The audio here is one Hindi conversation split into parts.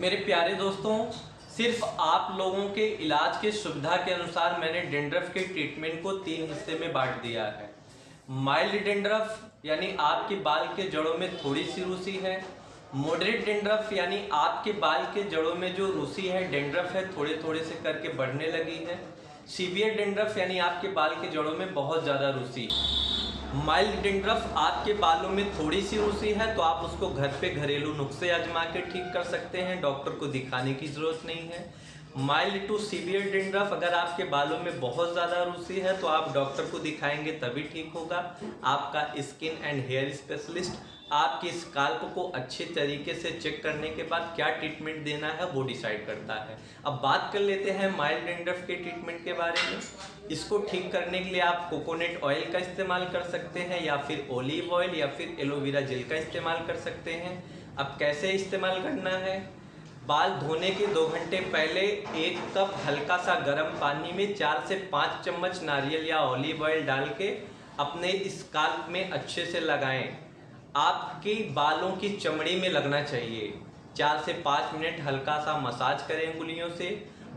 मेरे प्यारे दोस्तों, सिर्फ आप लोगों के इलाज के सुविधा के अनुसार मैंने डेंड्रफ के ट्रीटमेंट को 3 हिस्से में बांट दिया है। माइल्ड डेंड्रफ यानी आपके बाल के जड़ों में थोड़ी सी रूसी है। मॉडरेट डेंड्रफ यानी आपके बाल के जड़ों में जो रूसी है, डेंड्रफ है, थोड़े थोड़े से करके बढ़ने लगी है। सीवियर डेंड्रफ यानी आपके बाल के जड़ों में बहुत ज़्यादा रूसी। माइल्ड डेंड्रफ आपके बालों में थोड़ी सी रूसी है तो आप उसको घर पे घरेलू नुस्खे आजमा के ठीक कर सकते हैं, डॉक्टर को दिखाने की ज़रूरत नहीं है। माइल्ड टू सीवियर डेंड्रफ, अगर आपके बालों में बहुत ज़्यादा रूसी है तो आप डॉक्टर को दिखाएंगे तभी ठीक होगा। आपका स्किन एंड हेयर स्पेशलिस्ट आपकी स्काल्प को अच्छे तरीके से चेक करने के बाद क्या ट्रीटमेंट देना है वो डिसाइड करता है। अब बात कर लेते हैं माइल्ड डेंड्रफ के ट्रीटमेंट के बारे में। इसको ठीक करने के लिए आप कोकोनट ऑयल का इस्तेमाल कर सकते हैं या फिर ओलिव ऑयल या फिर एलोवेरा जेल का इस्तेमाल कर सकते हैं। अब कैसे इस्तेमाल करना है? बाल धोने के 2 घंटे पहले 1 कप हल्का सा गर्म पानी में 4 से 5 चम्मच नारियल या ऑलिव ऑयल डाल के अपने स्काल्प में अच्छे से लगाएं। आपकी बालों की चमड़ी में लगना चाहिए। 4 से 5 मिनट हल्का सा मसाज करें उंगलियों से।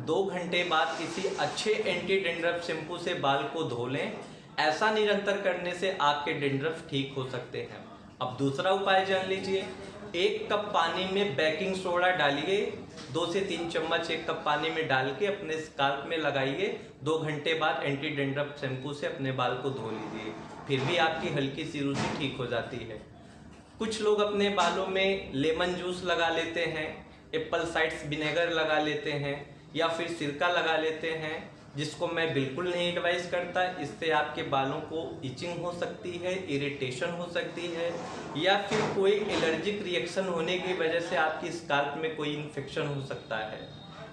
2 घंटे बाद किसी अच्छे एंटी डेंड्रफ शैम्पू से बाल को धो लें। ऐसा निरंतर करने से आपके डेंड्रफ ठीक हो सकते हैं। अब दूसरा उपाय जान लीजिए। 1 कप पानी में बेकिंग सोडा डालिए, 2 से 3 चम्मच 1 कप पानी में डाल के अपने स्काल्प में लगाइए। 2 घंटे बाद एंटी डेंड्रफ शैम्पू से अपने बाल को धो लीजिए, फिर भी आपकी हल्की सी रूसी ठीक हो जाती है। कुछ लोग अपने बालों में लेमन जूस लगा लेते हैं, एप्पल साइड्स विनेगर लगा लेते हैं या फिर सिरका लगा लेते हैं, जिसको मैं बिल्कुल नहीं एडवाइस करता। इससे आपके बालों को इचिंग हो सकती है, इरिटेशन हो सकती है या फिर कोई एलर्जिक रिएक्शन होने की वजह से आपकी स्काल्प में कोई इन्फेक्शन हो सकता है।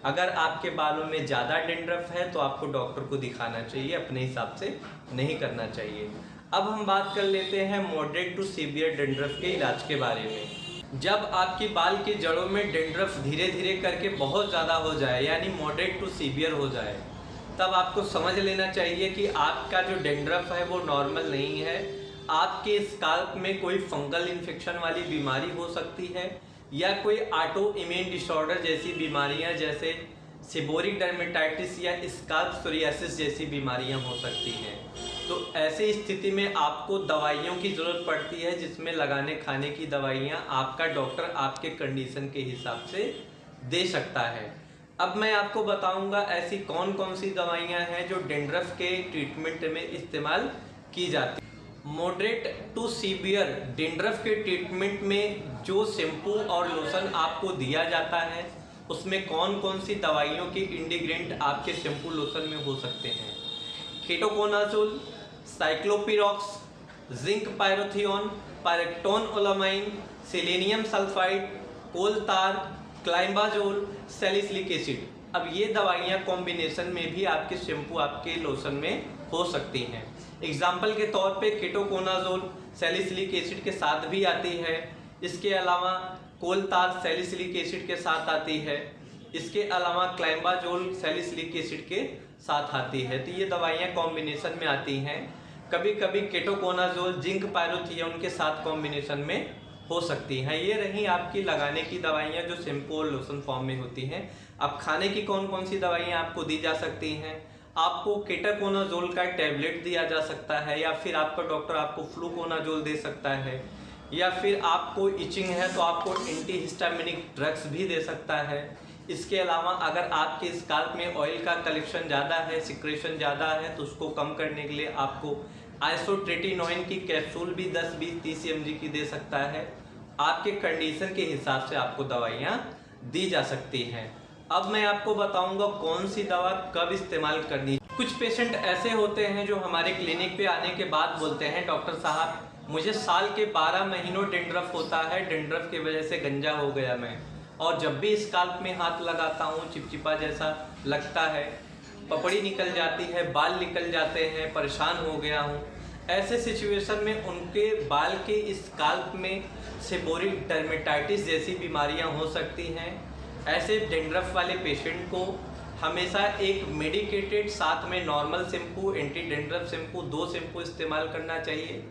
अगर आपके बालों में ज़्यादा डेंड्रफ है तो आपको डॉक्टर को दिखाना चाहिए, अपने हिसाब से नहीं करना चाहिए। अब हम बात कर लेते हैं मॉडरेट टू सीवियर डेंड्रफ के इलाज के बारे में। जब आपके बाल के जड़ों में डेंड्रफ धीरे धीरे करके बहुत ज़्यादा हो जाए यानी मॉडरेट टू सीवियर हो जाए, तब आपको समझ लेना चाहिए कि आपका जो डेंड्रफ है वो नॉर्मल नहीं है। आपके स्काल्प में कोई फंगल इन्फेक्शन वाली बीमारी हो सकती है या कोई ऑटो इम्यून डिसऑर्डर जैसी बीमारियां जैसे सेबोरिक डर्मेटाइटिस या स्काल्प सोरियासिस जैसी बीमारियां हो सकती हैं। तो ऐसी स्थिति में आपको दवाइयों की ज़रूरत पड़ती है, जिसमें लगाने खाने की दवाइयां आपका डॉक्टर आपके कंडीशन के हिसाब से दे सकता है। अब मैं आपको बताऊंगा ऐसी कौन कौन सी दवाइयां हैं जो डेंड्रफ के ट्रीटमेंट में इस्तेमाल की जाती हैं। मॉडरेट टू सीवियर डेंड्रफ के ट्रीटमेंट में जो शैम्पू और लोशन आपको दिया जाता है उसमें कौन कौन सी दवाइयों के इंग्रेडिएंट आपके शैम्पू लोशन में हो सकते हैं? Ketoconazole, ciclopirox, zinc pyrithione, piroctone olamine, selenium sulfide, coal tar, climbazole, salicylic acid. अब ये दवाइयाँ कॉम्बिनेशन में भी आपके शैम्पू आपके लोशन में हो सकती हैं। एग्जाम्पल के तौर पे केटोकोनाजोल सैलिसिलिक एसिड के साथ भी आती है। इसके अलावा कोलतार सैलिसिलिक एसिड के साथ आती है। इसके अलावा क्लाइम्बाजोल सैलिसिलिक एसिड के साथ आती है। तो ये दवाइयाँ कॉम्बिनेशन में आती हैं। कभी कभी केटोकोनाजोल जिंक पायरोथियोन के साथ कॉम्बिनेशन में हो सकती हैं। ये रही आपकी लगाने की दवाइयाँ जो शैम्पू और लोशन फॉर्म में होती हैं। अब खाने की कौन कौन सी दवाइयाँ आपको दी जा सकती हैं? आपको केटाकोनाजोल का टैबलेट दिया जा सकता है या फिर आपका डॉक्टर आपको फ्लूकोनाजोल दे सकता है या फिर आपको इचिंग है तो आपको एंटीहिस्टामिनिक ड्रग्स भी दे सकता है। इसके अलावा अगर आपके स्काल्प में ऑयल का कलेक्शन ज़्यादा है, सिक्रेशन ज़्यादा है, तो उसको कम करने के लिए आपको आइसोट्रेटिनोइन की कैप्सूल भी 10, 20, 30 mg की दे सकता है। आपके कंडीशन के हिसाब से आपको दवाइयाँ दी जा सकती हैं। अब मैं आपको बताऊंगा कौन सी दवा कब इस्तेमाल करनी। कुछ पेशेंट ऐसे होते हैं जो हमारे क्लिनिक पे आने के बाद बोलते हैं, डॉक्टर साहब मुझे साल के 12 महीनों डेंड्रफ होता है, डेंड्रफ की वजह से गंजा हो गया मैं, और जब भी स्काल्प में हाथ लगाता हूँ चिपचिपा जैसा लगता है, पपड़ी निकल जाती है, बाल निकल जाते हैं, परेशान हो गया हूँ। ऐसे सिचुएशन में उनके बाल के स्काल्प में सेबोरिक डर्मेटाइटिस जैसी बीमारियाँ हो सकती हैं। ऐसे डेंड्रफ वाले पेशेंट को हमेशा एक मेडिकेटेड साथ में normal shampoo, anti dandruff shampoo, 2 shampoo इस्तेमाल करना चाहिए।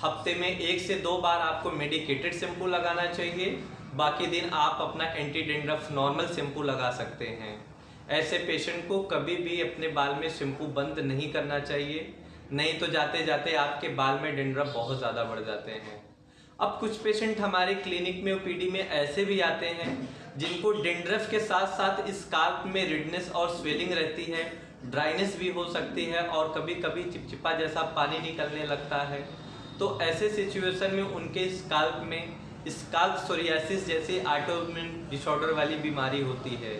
हफ्ते में 1 से 2 बार आपको मेडिकेटेड शैम्पू लगाना चाहिए बाकी दिन आप अपना एंटी डेंड्रफ नॉर्मल शैम्पू लगा सकते हैं। ऐसे पेशेंट को कभी भी अपने बाल में शैम्पू बंद नहीं करना चाहिए, नहीं तो जाते जाते आपके बाल में डेंड्रफ बहुत ज़्यादा बढ़ जाते हैं। अब कुछ पेशेंट हमारे क्लिनिक में ओपीडी में ऐसे भी आते हैं जिनको डेंड्रफ के साथ साथ स्काल्प में रेडनेस और स्वेलिंग रहती है, ड्राइनेस भी हो सकती है और कभी कभी चिपचिपा जैसा पानी निकलने लगता है। तो ऐसे सिचुएशन में उनके स्काल्प में स्काल्प सोरियासिस जैसी ऑटोइम्यून डिसऑर्डर वाली बीमारी होती है।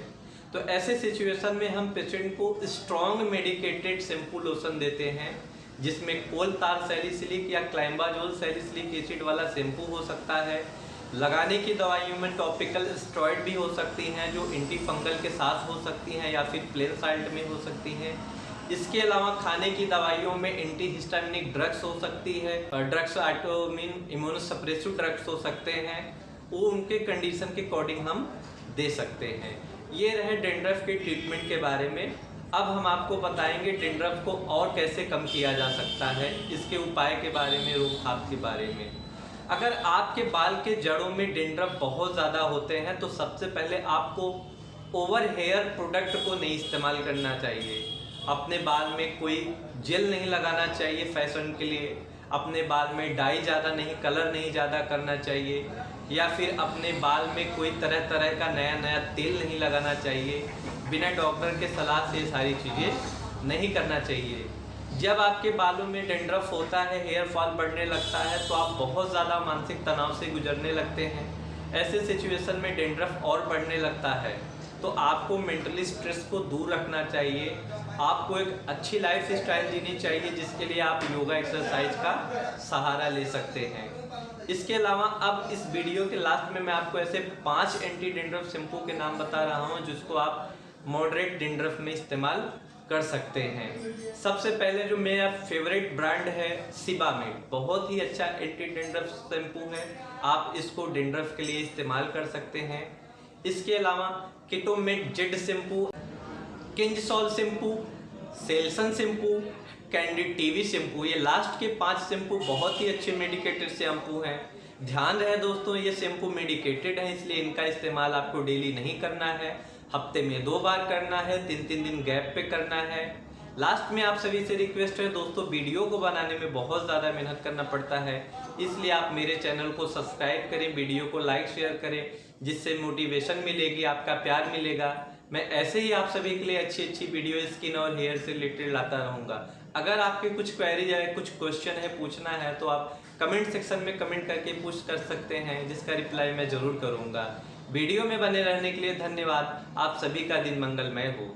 तो ऐसे सिचुएशन में हम पेशेंट को स्ट्रॉन्ग मेडिकेटेड शैम्पू लोशन देते हैं, जिसमें कोल तार सैलिसिलिक या क्लाइम्बाजोल सैलिसिलिक एसिड वाला शैम्पू हो सकता है। लगाने की दवाइयों में टॉपिकल स्टेरॉइड भी हो सकती हैं जो एंटी फंगल के साथ हो सकती हैं या फिर प्लेन साल्ट में हो सकती हैं। इसके अलावा खाने की दवाइयों में एंटी हिस्टामिनिक ड्रग्स हो सकती है, ड्रग्स ऑटोइम्यून इम्यूनोसप्रेसिव ड्रग्स हो सकते हैं, वो उनके कंडीशन के अकॉर्डिंग हम दे सकते हैं। ये रहे डेंड्रफ के ट्रीटमेंट के बारे में। अब हम आपको बताएंगे डेंड्रफ को और कैसे कम किया जा सकता है, इसके उपाय के बारे में, रोकथाम के बारे में। अगर आपके बाल के जड़ों में डेंड्रफ बहुत ज़्यादा होते हैं तो सबसे पहले आपको ओवर हेयर प्रोडक्ट को नहीं इस्तेमाल करना चाहिए। अपने बाल में कोई जेल नहीं लगाना चाहिए फैशन के लिए, अपने बाल में डाई ज़्यादा नहीं, कलर नहीं ज़्यादा करना चाहिए, या फिर अपने बाल में कोई तरह तरह का नया नया तेल नहीं लगाना चाहिए। बिना डॉक्टर के सलाह से ये सारी चीज़ें नहीं करना चाहिए। जब आपके बालों में डेंड्रफ होता है, हेयर फॉल बढ़ने लगता है, तो आप बहुत ज़्यादा मानसिक तनाव से गुजरने लगते हैं। ऐसे सिचुएशन में डेंड्रफ और बढ़ने लगता है तो आपको मेंटली स्ट्रेस को दूर रखना चाहिए। आपको एक अच्छी लाइफ स्टाइल जीनी चाहिए, जिसके लिए आप योगा एक्सरसाइज का सहारा ले सकते हैं। इसके अलावा अब इस वीडियो के लास्ट में मैं आपको ऐसे 5 एंटी डेंड्रफ शैम्पू के नाम बता रहा हूँ जिसको आप मॉडरेट डेंड्रफ में इस्तेमाल कर सकते हैं। सबसे पहले जो मेरा फेवरेट ब्रांड है सीबामेड, बहुत ही अच्छा एंटी डेंड्रफ शैम्पू है, आप इसको डेंड्रफ के लिए इस्तेमाल कर सकते हैं। इसके अलावा कीटोमेट जेड शैम्पू, किंजसॉल shampoo, Selsun shampoo, Candid TV shampoo, ये लास्ट के 5 शैम्पू बहुत ही अच्छे मेडिकेटेड शैम्पू हैं। ध्यान रहे दोस्तों, ये शैम्पू मेडिकेटेड है, इसलिए इनका इस्तेमाल आपको डेली नहीं करना है, हफ्ते में 2 बार करना है, 3-3 दिन गैप पे करना है। लास्ट में आप सभी से रिक्वेस्ट है दोस्तों, वीडियो को बनाने में बहुत ज़्यादा मेहनत करना पड़ता है, इसलिए आप मेरे चैनल को सब्सक्राइब करें, वीडियो को लाइक शेयर करें, जिससे मोटिवेशन मिलेगी, आपका प्यार मिलेगा। मैं ऐसे ही आप सभी के लिए अच्छी अच्छी वीडियो स्किन और हेयर से रिलेटेड लाता रहूँगा। अगर आपके कुछ क्वेरीज है, कुछ क्वेश्चन है, पूछना है, तो आप कमेंट सेक्शन में कमेंट करके पूछ कर सकते हैं, जिसका रिप्लाई मैं ज़रूर करूँगा। वीडियो में बने रहने के लिए धन्यवाद। आप सभी का दिन मंगलमय हो।